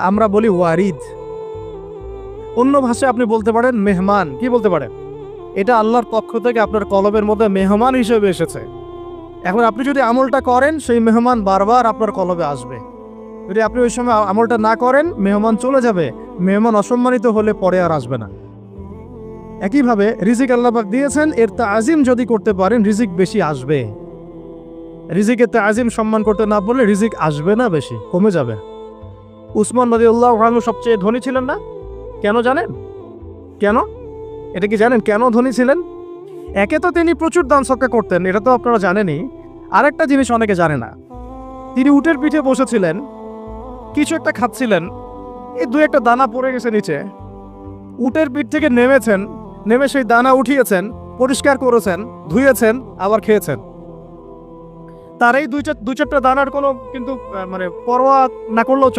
আমরা বলি ওয়ারিদ, অন্য ভাষায় আপনি বলতে পারেন মেহমান। কি বলতে পারেন? এটা আল্লাহর পক্ষ থেকে আপনার কলবের মধ্যে মেহমান হিসেবে এসেছে। এখন আপনি যদি আমলটা করেন, সেই মেহমান বারবার আপনার কলবে আসবে। যদি আপনি ওই সময় আমলটা না করেন, মেহমান চলে যাবে। মেহমান অসম্মানিত হলে পরে আর আসবে না। একইভাবে রিজিক আল্লাহ পাক দিয়েছেন, এর তাজিম যদি করতে পারেন রিজিক বেশি আসবে। রিজিকের তাজিম সম্মান করতে না পারলে রিজিক আসবে না, বেশি কমে যাবে। উসমান রাদিয়াল্লাহু আনহু সবচেয়ে ধনী ছিলেন না? কেন জানেন? কেন? এটা কি জানেন কেন ধনী ছিলেন? একে তো তিনি প্রচুর দান সদকা করতেন, এটা তো আপনারা জানেনই। আরেকটা জিনিস অনেকে জানে না, তিনি উটের পিঠে বসেছিলেন, কিছু একটা খাচ্ছিলেন, এই দু একটা দানা পড়ে গেছে নিচে। উটের পিঠ থেকে নেমেছেন, নেমে সেই দানা উঠিয়েছেন, পরিষ্কার করেছেন, ধুয়েছেন, আবার খেয়েছেন। তার এই দুই চারটা দানার কোনো কিন্তু মানে পরোয়া না করলেও